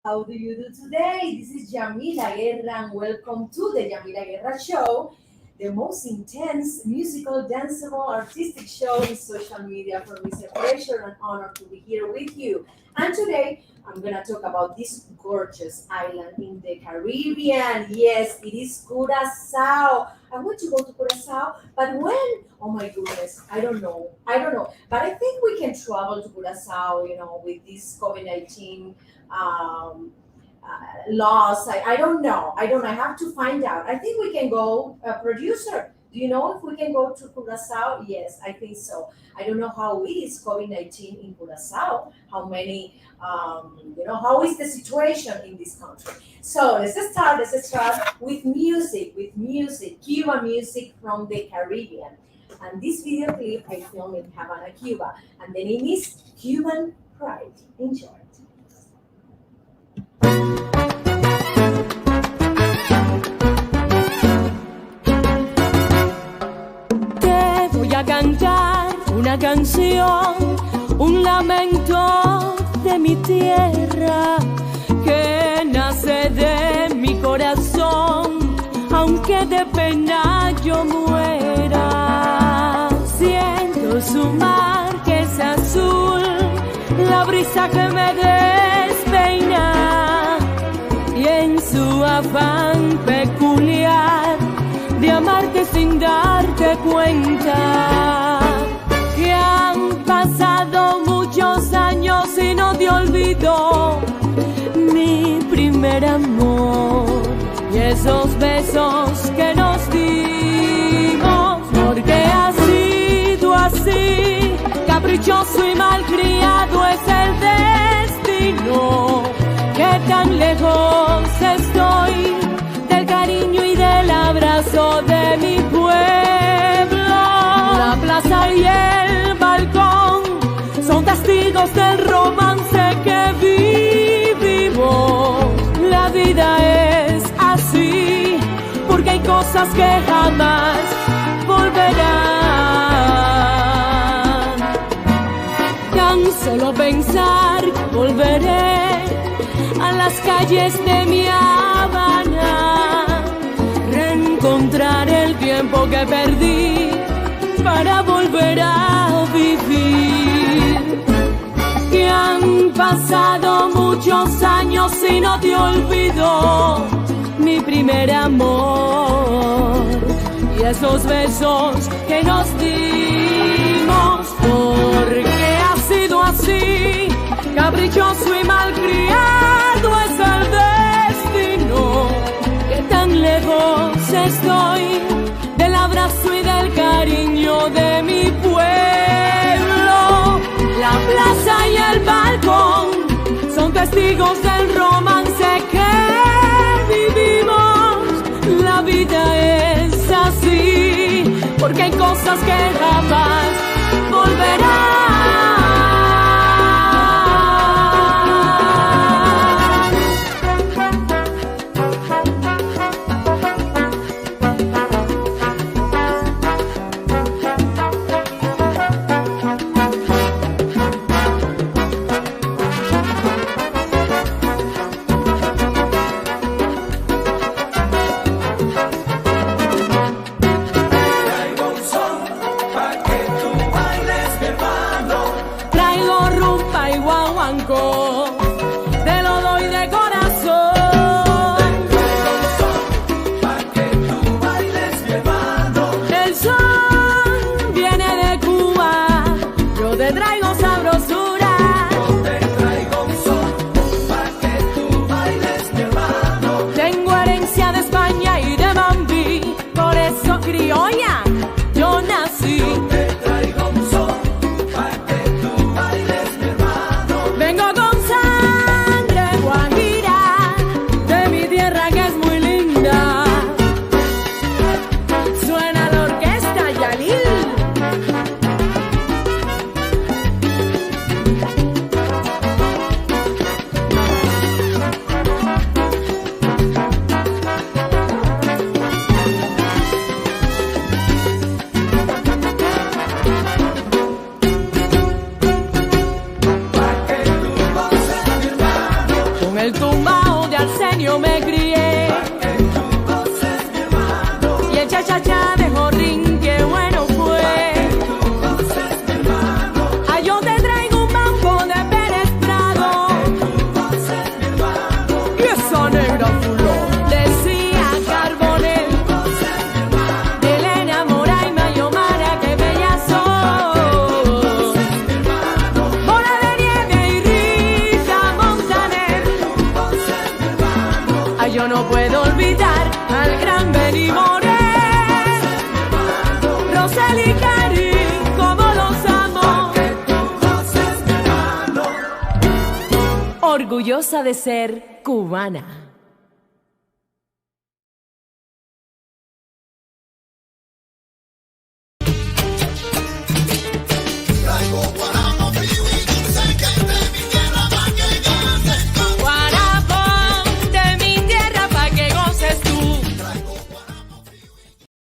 How do you do today? This is Yamila Guerra and welcome to the Yamila Guerra Show, the most intense musical, danceable, artistic show in social media. For me, it's a pleasure and honor to be here with you. And today, I'm gonna talk about this gorgeous island in the Caribbean. Yes, it is Curacao. I want to go to Curacao, but when? Oh my goodness, I don't know. I don't know. But I think we can travel to Curacao, with this COVID-19 um, laws. I don't know. I don't know. I have to find out. I think we can go, producer. Do you know if we can go to Curacao? Yes, I think so. I don't know how is COVID-19 in Curacao. How many, how is the situation in this country? So let's start with music, Cuban music from the Caribbean. And this video clip I filmed in Havana, Cuba. And the name is Cuban Pride. Enjoy. Te voy a cantar una canción, un lamento de mi tierra que nace de mi corazón, aunque de pena yo muera. Siento su mar que es azul, la brisa que me despeina, y en su afán peculiar de amarte sin darte cuenta, que han pasado muchos años y no te olvido mi primer amor y esos besos que nos dimos, porque ha sido así, caprichoso y malcriado es el destino, que tan lejos estoy del cariño y del abrazo de mi pueblo. La plaza y el balcón son testigos del romance que vivimos. La vida es así, porque hay cosas que jamás volverán. Tan solo pensar que volveré a las calles de mi Havana, reencontrar el tiempo que perdí para volver a vivir. Que han pasado muchos años y no te olvido mi primer amor y esos besos que nos dimos, porque ha sido así, caprichoso y malcriado es el destino, que tan lejos estoy del abrazo y del cariño de mi pueblo. La plaza y el balcón son testigos del romance que vivimos. La vida es así, porque hay cosas que jamás volverán. Traigo un son pa' que tú bailes, mi hermano. En el tumbao de Arsenio me crié. Y el cha-cha-cha de Jorrín, qué bueno fue. Ah, yo te traigo un mambo de Pérez Prado. Y esa negra fulón, decía Carbonel. De Elena Moraima y Omara, que bella sos. Bola de nieve y Rita Montaner. Ah, yo no puedo olvidar al gran Benny Moré. Rosel y Cari, como los amo. Orgullosa de ser cubana. Guarapo de mi tierra pa' que goces tú.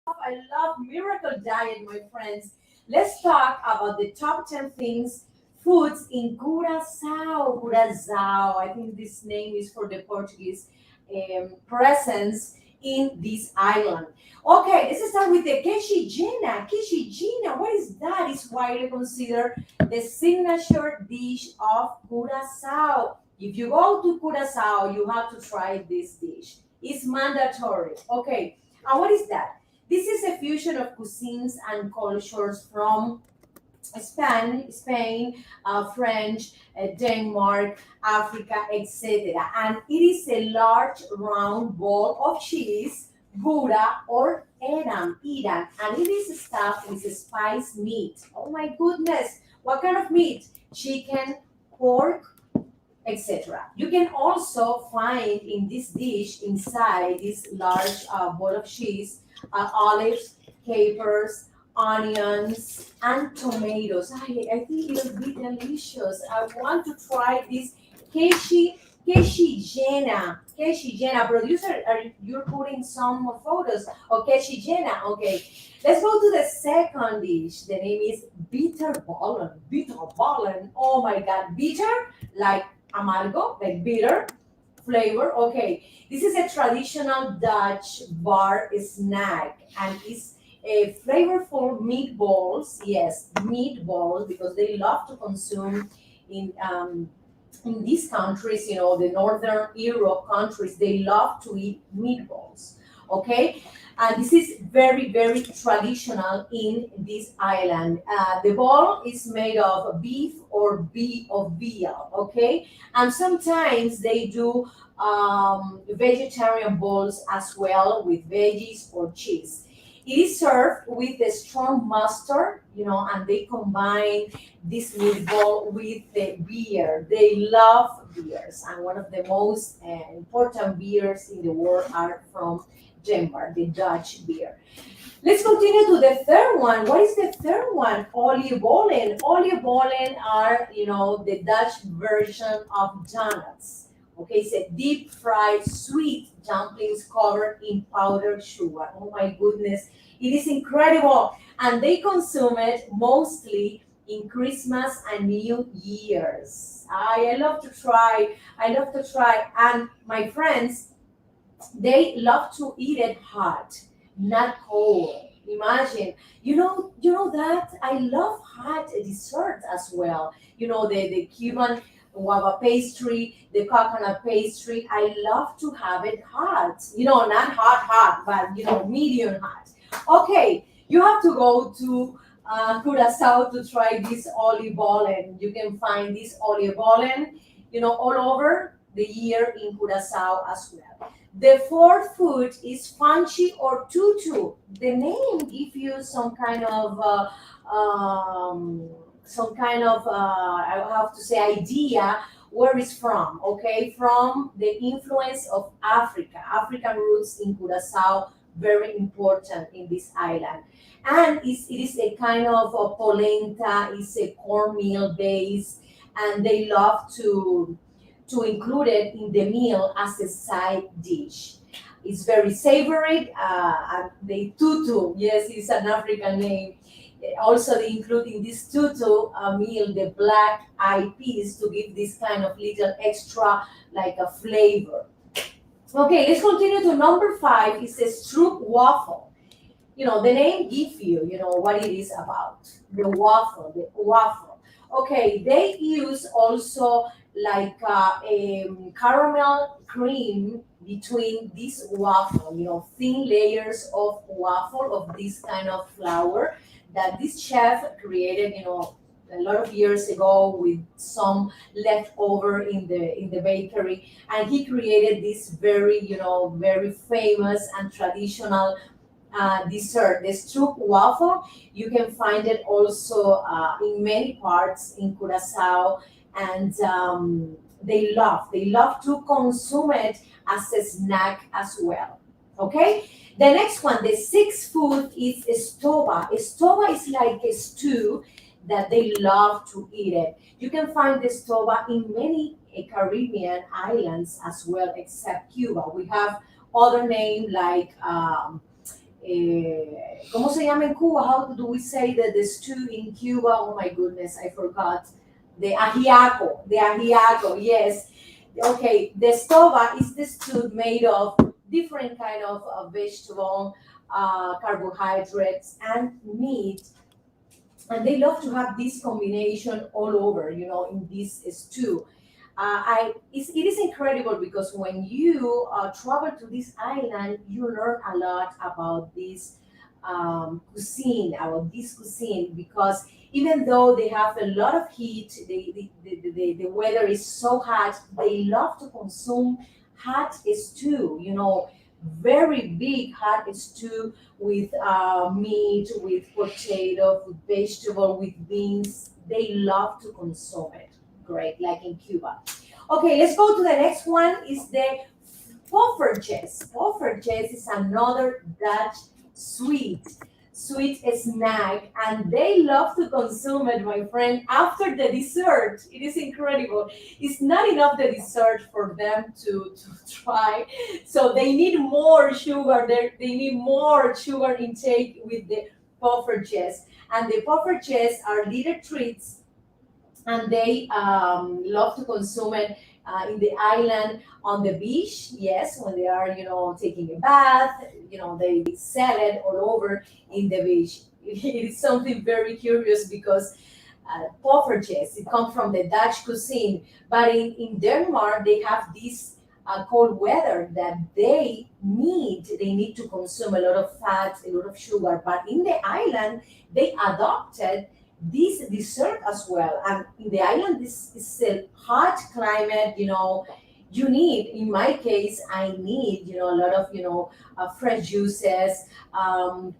I love Miracle Diet, my friends. Let's talk about the top 10 things, foods in Curacao. Curacao. I think this name is for the Portuguese presence in this island. Okay, let's start with the quechillena. Quechillena, what is that? It's widely considered the signature dish of Curacao. If you go to Curacao, you have to try this dish. It's mandatory. Okay, and what is that? This is a fusion of cuisines and cultures from Spain, French, Denmark, Africa, etc. And it is a large round ball of cheese, gouda, or edam, and it is stuffed with spiced meat. Oh my goodness! What kind of meat? Chicken, pork, etc. You can also find in this dish inside this large bowl of cheese olives, capers, onions, and tomatoes. I think it will be delicious. I want to try this quechillena. Quechillena. Producer, you're putting some more photos of quechillena. Okay, let's go to the second dish. The name is bitterballen. Bitterballen. Oh my God, bitter like amargo, like bitter flavor. Okay, this is a traditional Dutch bar snack and it's a flavorful meatballs. Yes, meatballs because they love to consume in these countries. You know, the Northern Europe countries, they love to eat meatballs. Okay, and this is very very traditional in this island. The ball is made of beef or veal. Okay, and sometimes they do vegetarian bowls as well with veggies or cheese. It is served with a strong mustard, you know, and they combine this meatball with the beer. They love beers, and one of the most important beers in the world are from Denmark, the Dutch beer. Let's continue to the third one. What is the third one? Oliebollen. Oliebollen are, you know, the Dutch version of donuts. Okay, it's a deep fried sweet dumplings covered in powdered sugar. Oh my goodness, it is incredible. And they consume it mostly in Christmas and New Year's. I love to try. I love to try. And my friends, they love to eat it hot, not cold. Imagine, you know that I love hot desserts as well. You know the Cuban guava pastry, the coconut pastry. I love to have it hot. You know, not hot, but you know, medium hot. Okay, you have to go to Curacao to try this olive bollen. You can find this olive bollen, you know, all over the year in Curacao as well. The fourth food is fanchi or tutu. The name gives you I have to say idea where it's from. Okay, from the influence of Africa, African roots in Curacao, very important in this island. And it is a kind of a polenta. It's a cornmeal base, and they love to include it in the meal as a side dish. It's very savory. And the tutu, yes, it's an African name. Also, they include in this tutu meal the black eyed peas to give this kind of little extra like a flavor. Okay, let's continue to number five. It says stroop waffle. The name gives you, what it is about. The waffle. Okay, they use also like caramel cream between this waffle, thin layers of waffle of this kind of flour that this chef created, a lot of years ago with some leftover in the bakery, and he created this very very famous and traditional dessert, the stroop waffle. You can find it also in many parts in Curacao, and they love to consume it as a snack as well. Okay, the next one, the sixth food is estoba. Estoba is like a stew that they love to eat it. You can find the estoba in many Caribbean islands as well, except Cuba. We have other name like ¿cómo se llama en Cuba? How do we say that the stew in Cuba? Oh my goodness, I forgot. The ajiaco, yes. Okay, the stova is the stew made of different kind of vegetable, carbohydrates, and meat, and they love to have this combination all over, in this stew. It is incredible because when you travel to this island, you learn a lot about this cuisine, because even though they have a lot of heat, the weather is so hot, they love to consume hot stew, very big hot stew with meat, with potato, with vegetable, with beans. They love to consume it. Great, like in Cuba. Okay, let's go to the next one. Is the poffertjes. Poffertjes is another Dutch sweet snack, and they love to consume it, my friend, after the dessert. It is incredible. It's not enough the dessert for them to try, so they need more sugar. They need more sugar intake with the poffertjes, and the poffertjes are little treats, and they love to consume it in the island on the beach. Yes, when they are taking a bath, they sell it all over in the beach. It is something very curious because poffertjes, it comes from the Dutch cuisine, but in Denmark they have this cold weather that they need to consume a lot of fat, a lot of sugar, but in the island they adopted this dessert as well. And in the island, this is a hot climate. You need, in my case, I need, a lot of, fresh juices,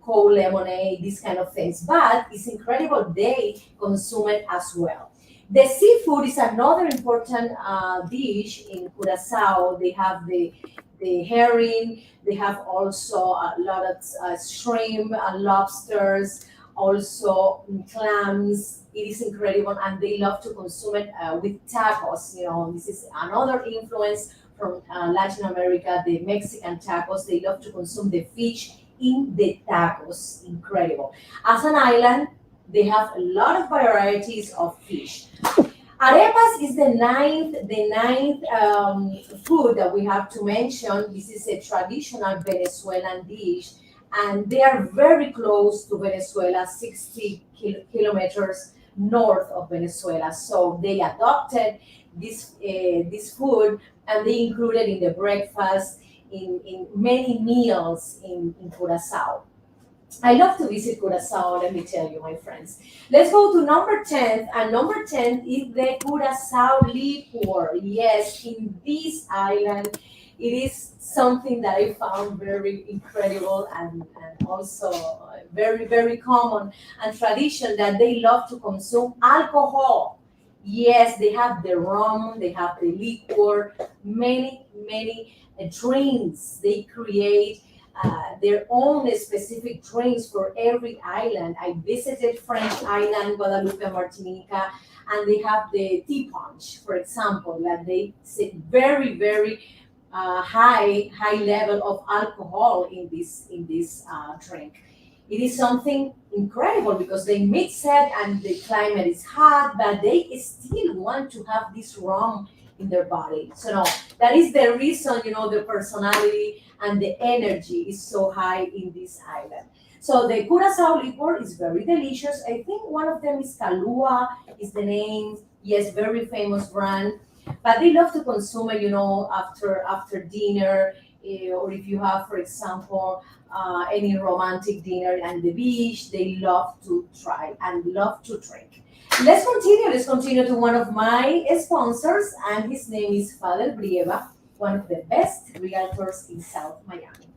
cold lemonade, these kind of things. But it's incredible they consume it as well. The seafood is another important dish in Curacao. They have the herring. They have also a lot of shrimp, lobsters, also clams. It is incredible, and they love to consume it with tacos. This is another influence from Latin America, the Mexican tacos. They love to consume the fish in the tacos. Incredible. As an island, they have a lot of varieties of fish. Arepas is the ninth food that we have to mention. This is a traditional Venezuelan dish, and they are very close to Venezuela, 60 kilometers north of Venezuela. So they adopted this food, and they included in the breakfast in many meals in Curacao. I love to visit Curacao, let me tell you, my friends. Let's go to number 10, and number 10 is the Curacao liquor. Yes, in this island, it is something that I found very incredible, and also very, very common and tradition, that they love to consume alcohol. Yes, they have the rum, they have the liquor, many, many drinks. They create their own specific drinks for every island. I visited French Island, Guadalupe, Martinica, and they have the tea punch, for example, that they say very, very high level of alcohol in this drink. It is something incredible because they mix it and the climate is hot, but they still want to have this rum in their body. So no, that is the reason, the personality and the energy is so high in this island. So the curacao liquor is very delicious. I think one of them is Kalua, is the name. Yes, very famous brand. But they love to consume it, after dinner, or if you have, for example, any romantic dinner on the beach, they love to try and love to drink. Let's continue. Let's continue to one of my sponsors, and his name is Father Brieva, one of the best realtors in South Miami.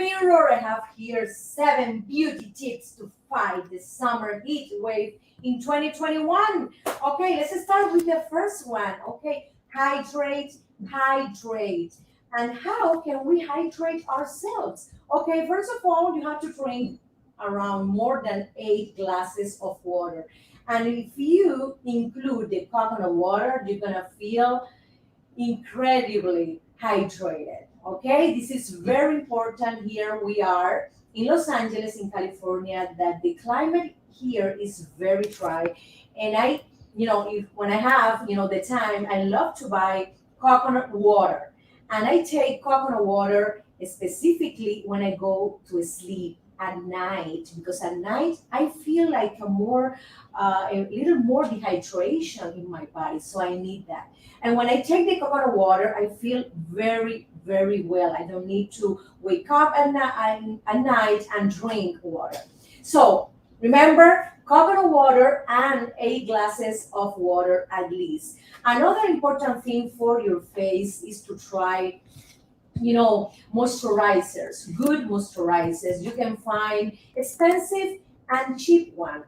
mirror. I have here 7 beauty tips to fight the summer heat wave in 2021. Okay, let's start with the first one. Okay, hydrate, hydrate. And how can we hydrate ourselves? Okay, first of all, you have to drink around more than 8 glasses of water. And if you include the coconut water, you're gonna feel incredibly hydrated. Okay, this is very important. Here we are in Los Angeles, in California, that the climate here is very dry. And if when I have, the time, I love to buy coconut water. And I take coconut water specifically when I go to sleep at night, because at night I feel like a little more dehydration in my body, so I need that. And when I take the coconut water, I feel very, very well. I don't need to wake up at night and drink water. So remember, coconut water and 8 glasses of water at least. Another important thing for your face is to try, moisturizers, good moisturizers. You can find expensive and cheap one.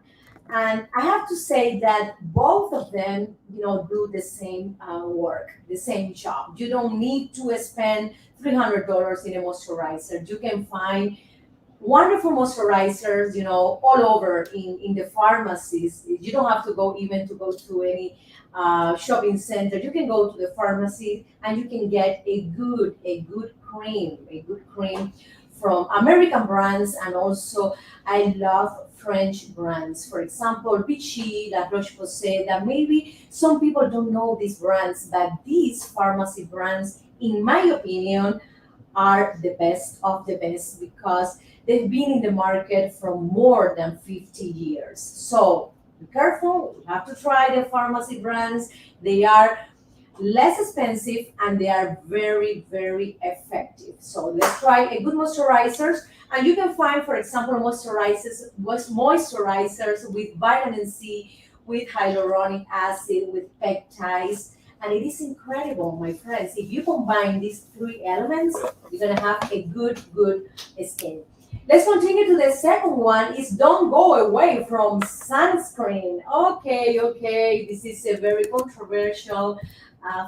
And I have to say that both of them, do the same work, the same job. You don't need to spend $300 in a moisturizer. You can find wonderful moisturizers, all over in the pharmacies. You don't have to go to any shopping center. You can go to the pharmacy and you can get a good cream from American brands, and also I love French brands. For example, Vichy, La Roche-Posay. That maybe some people don't know these brands, but these pharmacy brands, in my opinion, are the best of the best because they've been in the market for more than 50 years. So be careful. You have to try the pharmacy brands. They are less expensive and they are very, very effective. So let's try a good moisturizers. And you can find, for example, moisturizers with vitamin C, with hyaluronic acid, with peptides. And it is incredible, my friends. If you combine these 3 elements, you're gonna have a good skin. Let's continue to the second one is don't go away from sunscreen. Okay, this is a very controversial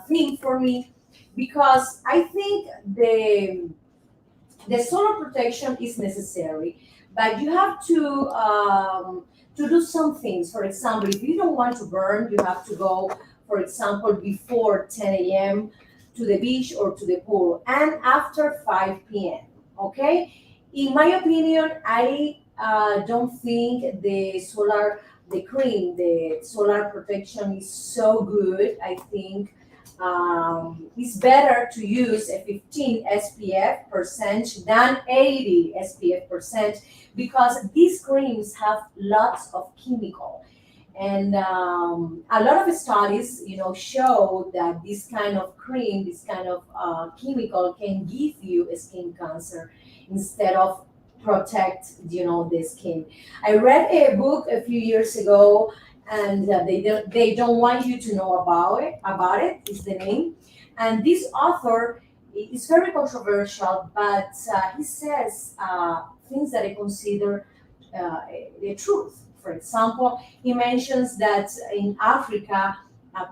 thing for me because I think the solar protection is necessary, but you have to do some things. For example, if you don't want to burn, you have to go, for example, before 10 a.m. to the beach or to the pool, and after 5 p.m. Okay, in my opinion, I don't think the solar protection is so good. I think it's better to use a 15 SPF percent than 80 SPF percent because these creams have lots of chemical. And a lot of studies, show that this kind of cream, this kind of chemical can give you a skin cancer instead of protect, the skin. I read a book a few years ago, and they don't want you to know about it is the name. And this author is very controversial, but he says things that I consider the truth. For example, he mentions that in Africa,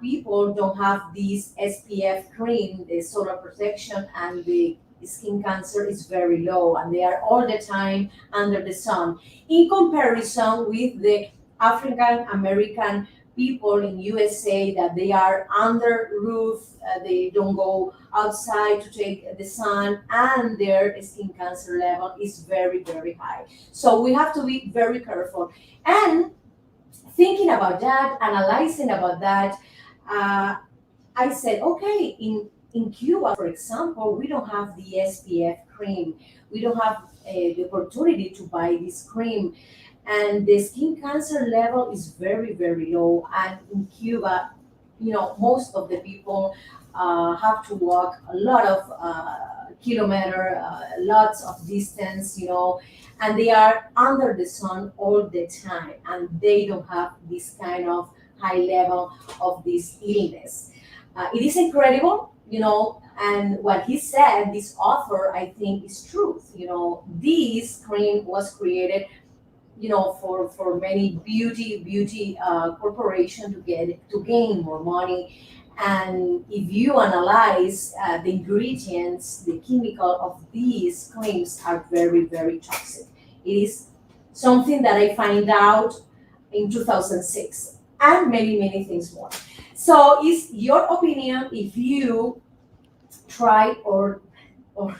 people don't have this SPF cream, the solar protection, and the skin cancer is very low, and they are all the time under the sun. In comparison with the African American people in USA, that they are under roof, they don't go outside to take the sun, and their skin cancer level is very, very high. So we have to be very careful. And thinking about that, analyzing about that, I said, okay, in Cuba, for example, we don't have the SPF cream. We don't have the opportunity to buy this cream. And the skin cancer level is very, very low. And in Cuba, most of the people have to walk a lot of kilometer, lots of distance, and they are under the sun all the time, and they don't have this kind of high level of this illness. It is incredible, And what he said, this author, I think, is truth. This cream was created, for many beauty corporation to gain more money. And if you analyze the ingredients, the chemical of these creams are very, very toxic. It is something that I find out in 2006, and many things more. So it's your opinion if you try or, or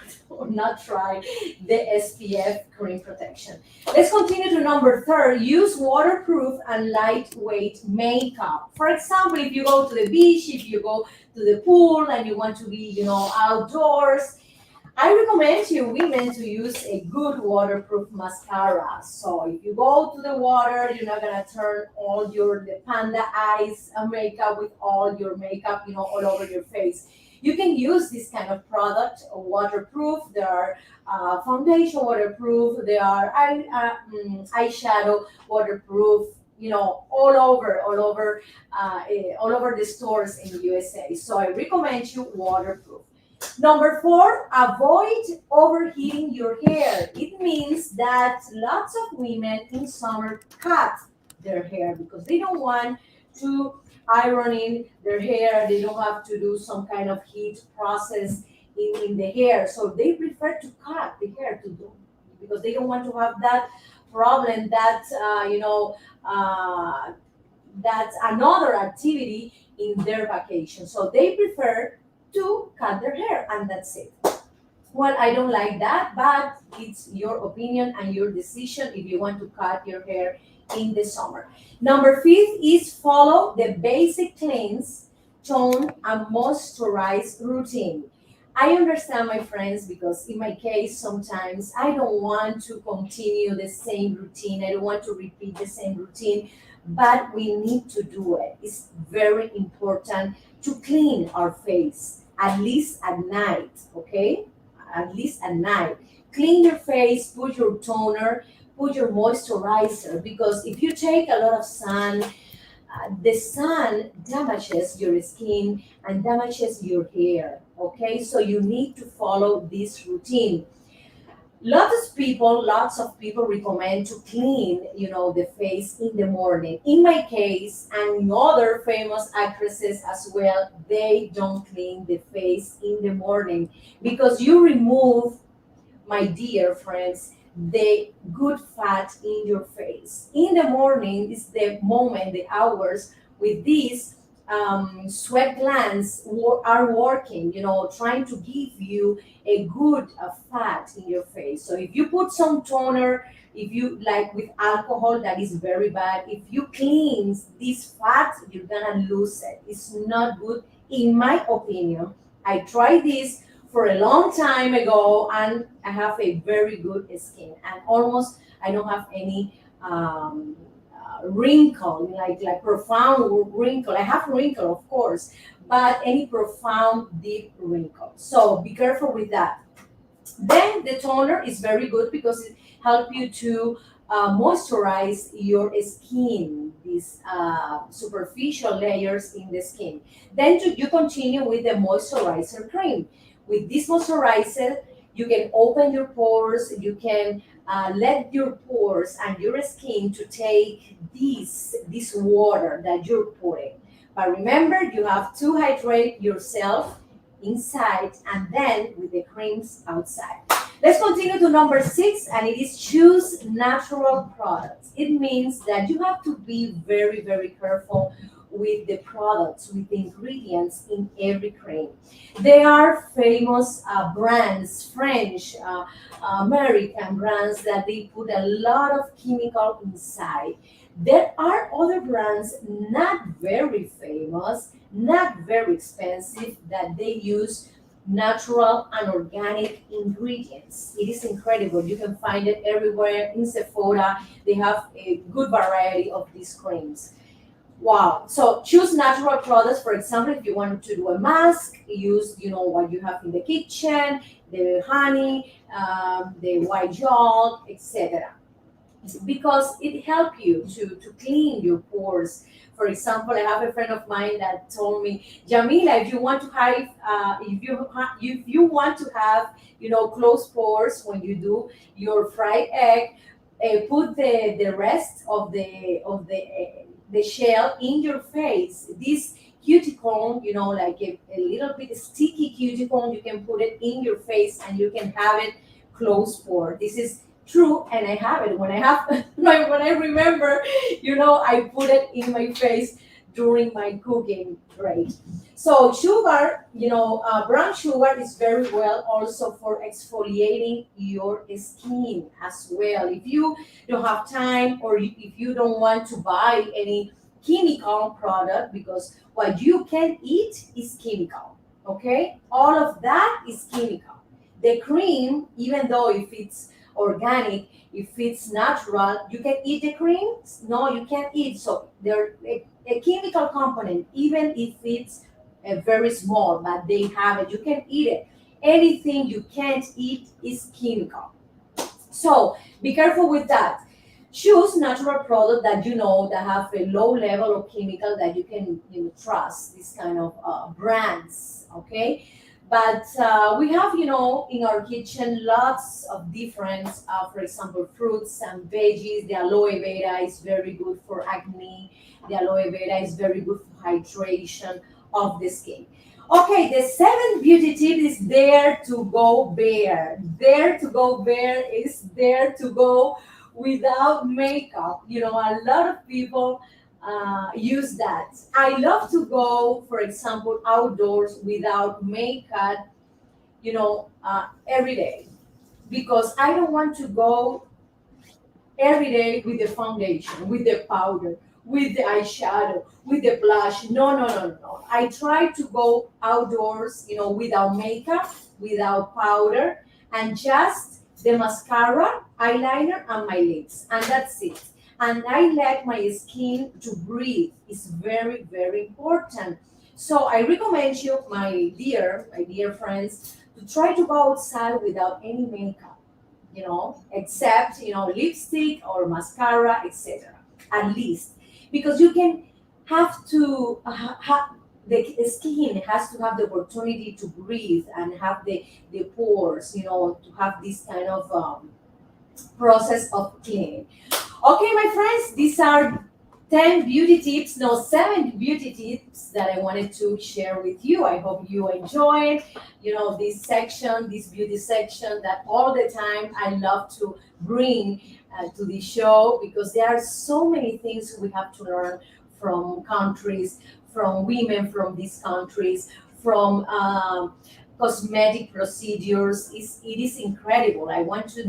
not try the SPF cream protection. Let's continue to number third. Use waterproof and lightweight makeup. For example, if you go to the beach, if you go to the pool and you want to be, outdoors, I recommend you women to use a good waterproof mascara. So if you go to the water, you're not gonna turn all the panda eyes makeup with all your makeup, all over your face. You can use this kind of product, waterproof. There are foundation waterproof. There are eyeshadow waterproof. All over the stores in the USA. So I recommend you waterproof. Number four, avoid overheating your hair. It means that lots of women in summer cut their hair because they don't want to ironing their hair. They don't have to do some kind of heat process in the hair. So they prefer to cut the hair to do because they don't want to have that problem that, that's another activity in their vacation. So they prefer to cut their hair and that's it. Well, I don't like that, but it's your opinion and your decision if you want to cut your hair in the summer. Number fifth is follow the basic cleanse, tone, and moisturize routine. I understand, my friends, because in my case, sometimes I don't want to continue the same routine. I don't want to repeat the same routine, but we need to do it. It's very important to clean our face, at least at night, okay? At least at night. Clean your face, put your toner, put your moisturizer, because if you take a lot of sun, the sun damages your skin and damages your hair, okay? So you need to follow this routine. Lots of people recommend to clean, the face in the morning. In my case, and other famous actresses as well, they don't clean the face in the morning because you remove, my dear friends, the good fat in your face. In the morning is the moment, the hours with these sweat glands are working, trying to give you a good fat in your face. So if you put some toner, if you like with alcohol, that is very bad. If you clean this fat, you're gonna lose it. It's not good, in my opinion. I tried this for a long time ago and I have a very good skin and almost I don't have any wrinkle, like profound wrinkle. I have wrinkle, of course, but any profound deep wrinkle. So be careful with that. Then the toner is very good because it helps you to moisturize your skin, these superficial layers in the skin. Then you continue with the moisturizer cream. With this moisturizer, you can open your pores, you can let your pores and your skin to take this water that you're putting. But remember, you have to hydrate yourself inside and then with the creams outside. Let's continue to number six, and it is choose natural products. It means that you have to be very careful with the products, with the ingredients in every cream. They are famous brands, French, American brands that they put a lot of chemical inside. There are other brands not very famous, not very expensive, that they use natural and organic ingredients. It is incredible. You can find it everywhere in Sephora. They have a good variety of these creams. Wow. So choose natural products. For example, if you want to do a mask, use what you have in the kitchen, the honey, the white yolk, etc. Because it helps you to clean your pores For example, I have a friend of mine that told me, Jamila, if you want to have, if you want to have, closed pores when you do your fried egg, put the rest of the shell in your face. This cuticle, like a little bit sticky cuticle, you can put it in your face and you can have it closed pore. This is true, and I have it when I have when I remember, I put it in my face during my cooking. Great. So sugar, brown sugar is very well also for exfoliating your skin as well. If you don't have time, or if you don't want to buy any chemical product, because what you can eat is chemical. Okay, all of that is chemical. The cream, even though if it's organic, if it's natural, you can eat the cream. No, you can't eat. So there a chemical component, even if it's very small, but they have it. You can eat it. Anything you can't eat is chemical. So be careful with that. Choose natural product that that have a low level of chemical that you can trust. This kind of brands, okay? But we have, in our kitchen lots of different, for example, fruits and veggies. The aloe vera is very good for acne. The aloe vera is very good for hydration of the skin. Okay, the seventh beauty tip is dare to go bare. Dare to go bare is dare to go without makeup. A lot of people use that. I love to go, for example, outdoors without makeup, every day, because I don't want to go every day with the foundation, with the powder, with the eyeshadow, with the blush. No, no, no, no. I try to go outdoors, without makeup, without powder, and just the mascara, eyeliner, and my lips, and that's it. And I let my skin to breathe. It's very, very important. So I recommend you, my dear friends, to try to go outside without any makeup, except lipstick or mascara, etc. At least, because you can have to the skin has to have the opportunity to breathe and have the pores, to have this kind of process of cleaning. Okay, my friends, these are 10 beauty tips, no, 7 beauty tips that I wanted to share with you. I hope you enjoyed, this section, this beauty section that all the time I love to bring to the show, because there are so many things we have to learn from countries, from women from these countries, from cosmetic procedures. It is incredible. I want to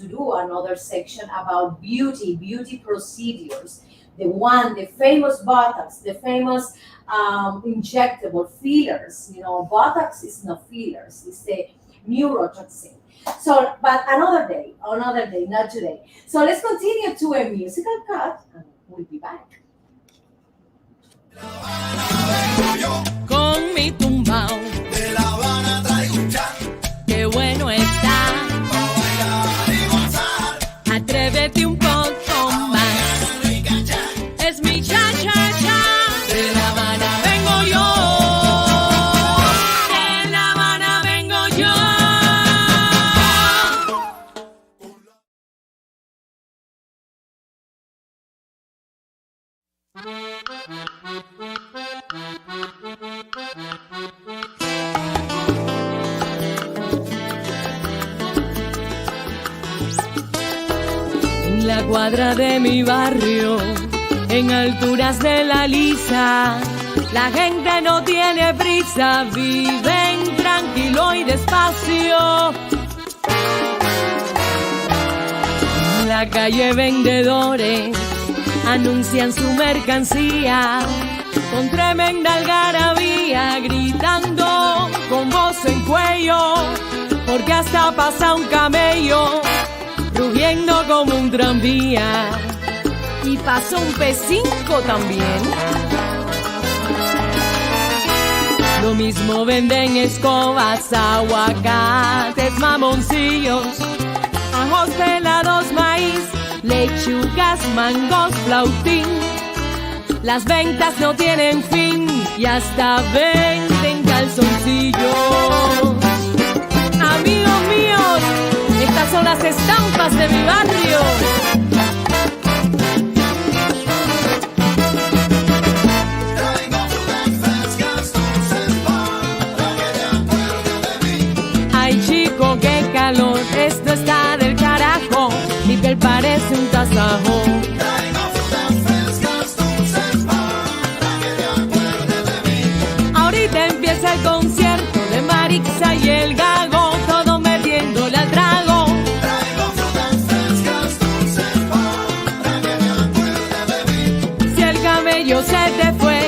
do another section about beauty procedures. The famous Botox, the famous injectable fillers. Botox is not fillers, it's the neurotoxin. So, but another day, not today. So let's continue to a musical cut, and we'll be back. Con mi tumbao, De La Habana traigo un chan, qué bueno está. pa' bailar y gozar. Atrévete un poco más. Rica chan, Es mi cha cha cha. De La Habana vengo yo. De La Habana vengo yo. En la cuadra de mi barrio, en alturas de la lisa, la gente no tiene prisa, viven tranquilo y despacio. En la calle vendedores anuncian su mercancía con tremenda algarabía, gritando con voz en cuello, porque hasta pasa un camello rugiendo como un tranvía, y pasó un P5 también. Lo mismo venden escobas, aguacates, mamoncillos, ajos pelados, maíz, lechugas, mangos, flautín, Las ventas no tienen fin y hasta venden calzoncillos. Amigos míos, estas son las estampas de mi barrio. Traigo frutas frescas, dulces para que te acuerdes de mí. Ay chico, qué calor, esto está del carajo. Mi piel parece un tasajo. Traigo frutas frescas, dulces para que te acuerdes de mí. Ahorita empieza el concierto de Marixa y el Gago, todo metiéndole al trago. Traigo frutas frescas, dulces para que te acuerdes de mí. Si el cabello se te fue,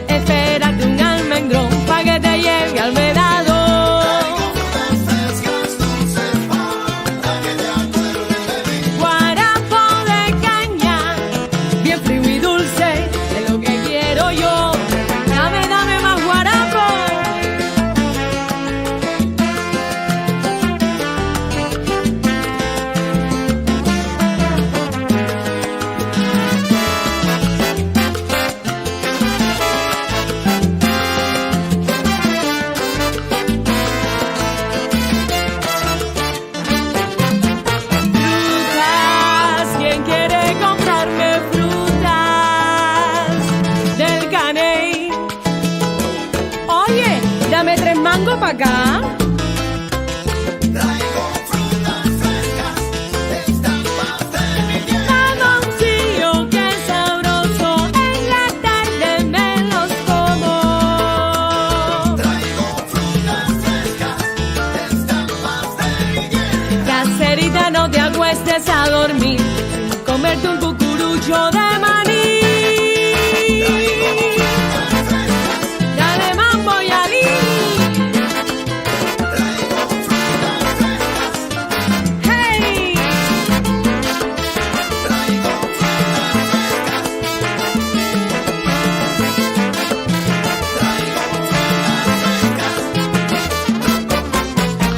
espérate un almendrón pa' que te lleve al vedado. Traigo frutas frescas, dulces para que te acuerdes de mí. Guarapo de caña, bien frío y dulce, es lo que quiero yo. Dame, dame más guarapo. Frutas, ¿quién quiere comprarme frutas del caney? Oye, dame 3 mangos pa' acá. Traigo frutas frescas, estampas de mi piel. Mamoncillo, qué sabroso, en la tarde me los como. Traigo frutas frescas, estampas de mi piel. Caserita, no te acuestes a dormir, comerte un cucurucho de maní. Dale mambo y alí. Traigo frutas frescas, Hey, traigo frutas frescas. Traigo frutas frescas.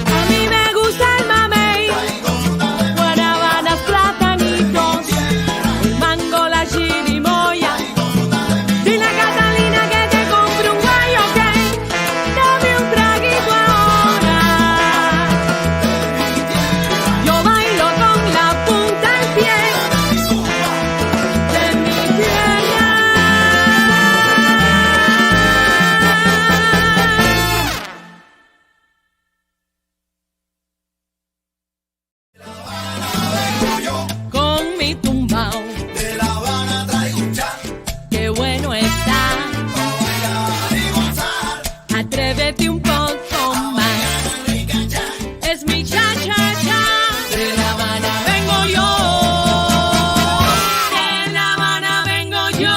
a mí me gusta el mamey, Traigo fruta de mi guanabanas, platanitos, el mango, la chirimoya. Traigo fruta de mi Dile a Catalina que te compre un gallo, ok. Dame un traguito ahora. Yo bailo con la punta al pie de mi tierra. vengo yo. Con mi tumbao, De La Habana traigo un chan qué bueno está. para bailar y gozar. Atrévete un poco más. Rica chan. Es mi cha-cha-cha. De La Habana vengo yo. De La Habana vengo yo.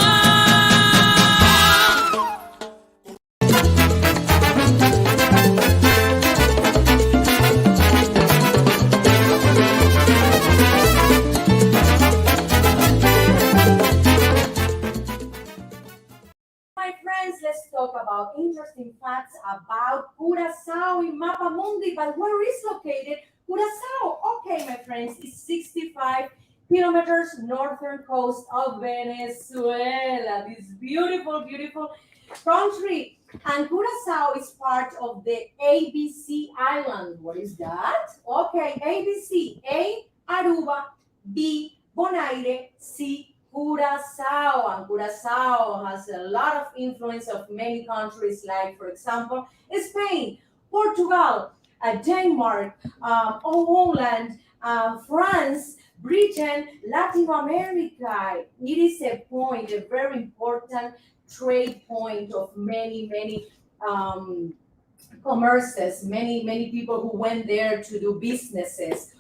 My friends, let's talk about interesting facts about Curaçao in Mapamundi. But where is located Curaçao? Okay, my friends, it's 65 kilometers northern coast of Venezuela. This beautiful, beautiful country. And Curaçao is part of the ABC Island. What is that? Okay, ABC. A, Aruba. B, Bonaire. C, Curaçao, and Curaçao has a lot of influence of many countries, like for example, Spain, Portugal, Denmark, Holland, France, Britain, Latin America. It is a point, a very important trade point of many commerces, many people who went there to do businesses,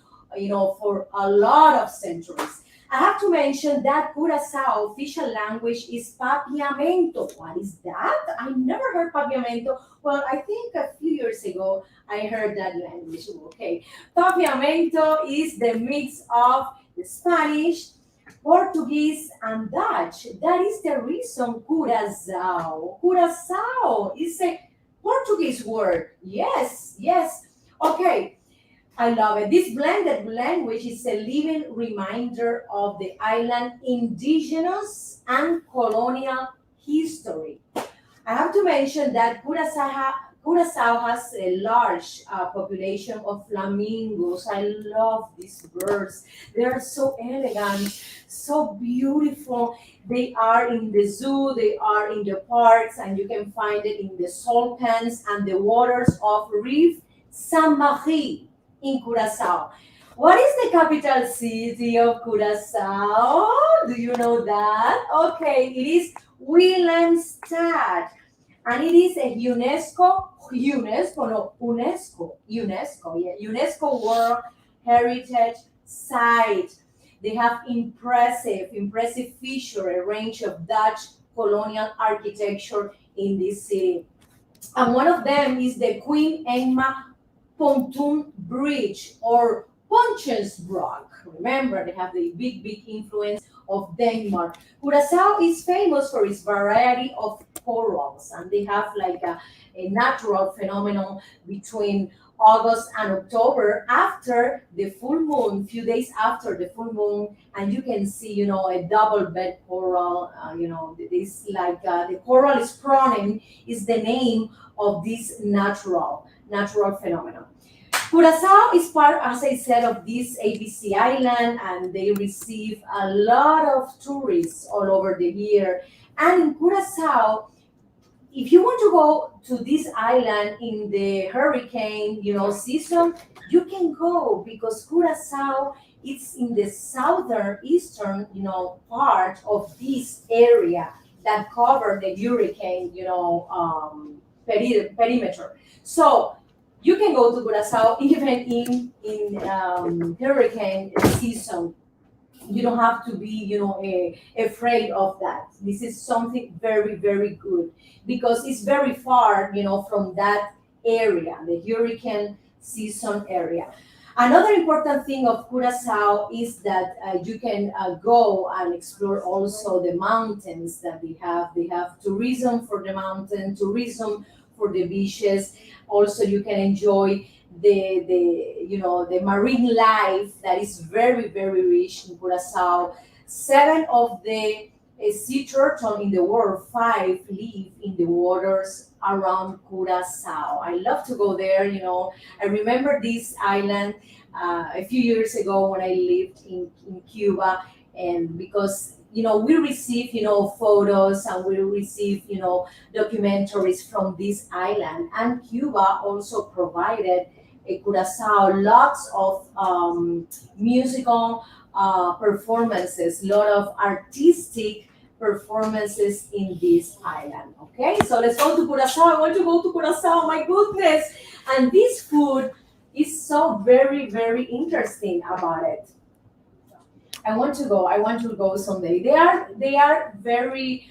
for a lot of centuries. I have to mention that Curaçao official language is Papiamento. What is that? I never heard Papiamento. Well, I think a few years ago I heard that language. Okay. Papiamento is the mix of the Spanish, Portuguese, and Dutch. That is the reason Curaçao. Curaçao is a Portuguese word. Yes, yes. Okay. I love it. This blended language is a living reminder of the island indigenous and colonial history. I have to mention that Curacao has a large population of flamingos. I love these birds. They are so elegant, so beautiful. They are in the zoo, they are in the parks, and you can find it in the salt pans and the waters of Reef Saint-Marie in Curacao. What is the capital city of Curacao? Do you know that? Okay, it is Willemstad, and it is a UNESCO World Heritage Site. They have impressive feature, a range of Dutch colonial architecture in this city. And one of them is the Queen Emma Pontoon Bridge or Ponchesbrug. Remember, they have the big influence of Denmark. Curacao is famous for its variety of corals, and they have like a natural phenomenon between August and October after the full moon, few days after the full moon, and you can see, a double bed coral. This like the coral is pronim is the name of this natural phenomenon. Curacao is part, as I said, of this ABC island, and they receive a lot of tourists all over the year. And in Curacao, if you want to go to this island in the hurricane, season, you can go because Curacao is in the southern eastern, part of this area that cover the hurricane, perimeter. So you can go to Curacao even in hurricane season. You don't have to be, afraid of that. This is something very good because it's very far, from that area, the hurricane season area. Another important thing of Curacao is that you can go and explore also the mountains that they have. They have tourism for the mountain, tourism for the beaches. Also, you can enjoy the marine life that is very rich in Curacao. Seven of the sea turtle in the world, five live in the waters around Curacao. I love to go there. I remember this island a few years ago when I lived in Cuba, and because we receive photos, and we receive documentaries from this island, and Cuba also provided Curacao lots of musical performances, lot of artistic performances in this island. Okay, so let's go to Curacao. I want to go to Curacao. My goodness, and this food is so very interesting about it. I want to go. I want to go someday. They are very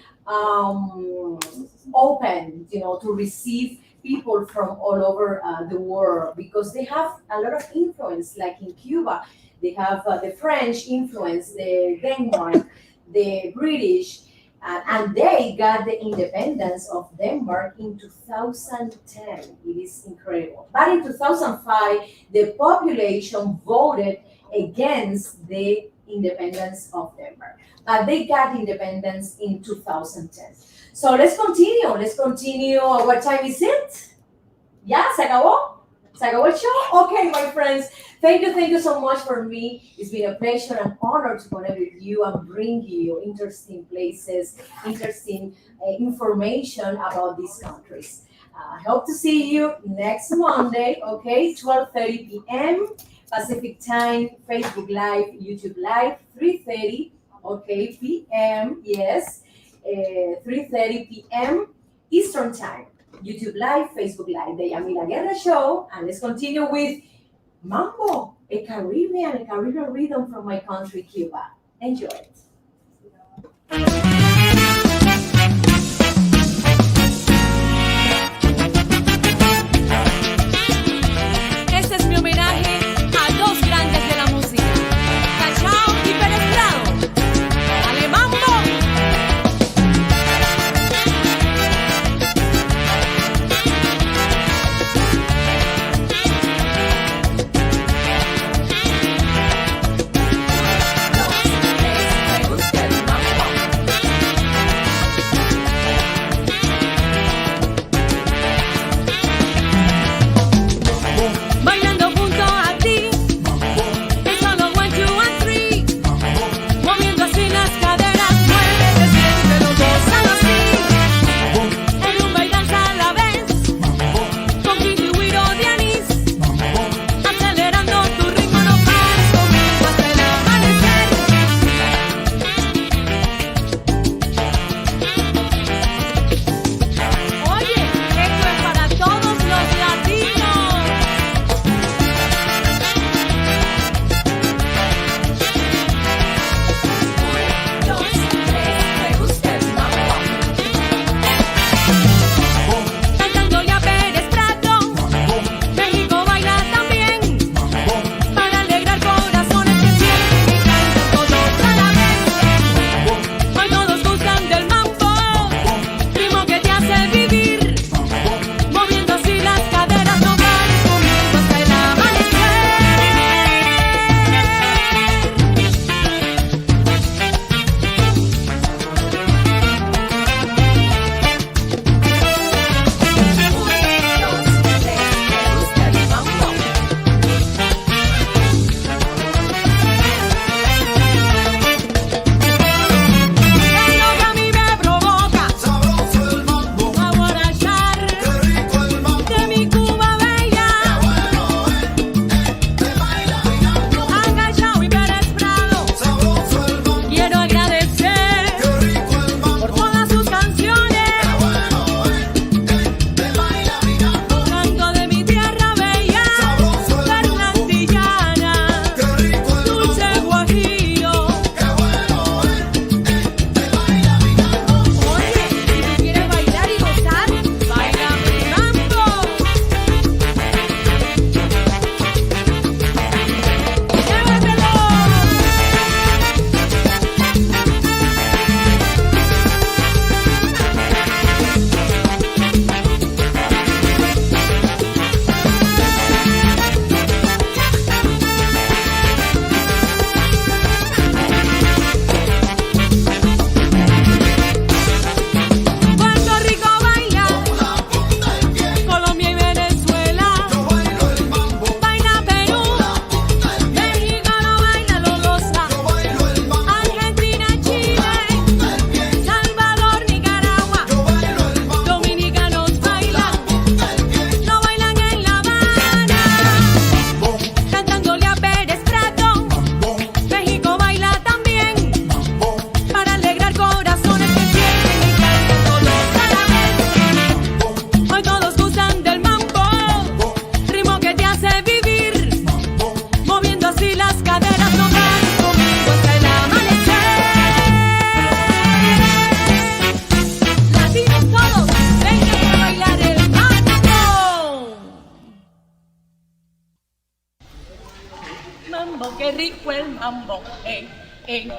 open, to receive people from all over the world because they have a lot of influence. Like in Cuba, they have the French influence, the Denmark, the British, and they got the independence of Denmark in 2010. It is incredible. But in 2005, the population voted against the independence of Denmark. But they got independence in 2010. So let's continue. Let's continue. What time is it? Yeah, se acabó. Se acabó el show. Okay, my friends. Thank you so much for me. It's been a pleasure and honor to connect with you and bring you interesting places, interesting information about these countries. I hope to see you next Monday. Okay, 12:30 p.m. Pacific time, Facebook Live, YouTube Live, 3:30, okay, p.m., yes, 3:30 p.m. Eastern Time, YouTube Live, Facebook Live, the Yamila Guerra Show, and let's continue with Mambo, a Caribbean rhythm from my country, Cuba. Enjoy it. Este es mi homenaje a dos grandes de la música, Cachao y Pérez Prado. ¡Dale, mambo! rico el mambo, ey, ey.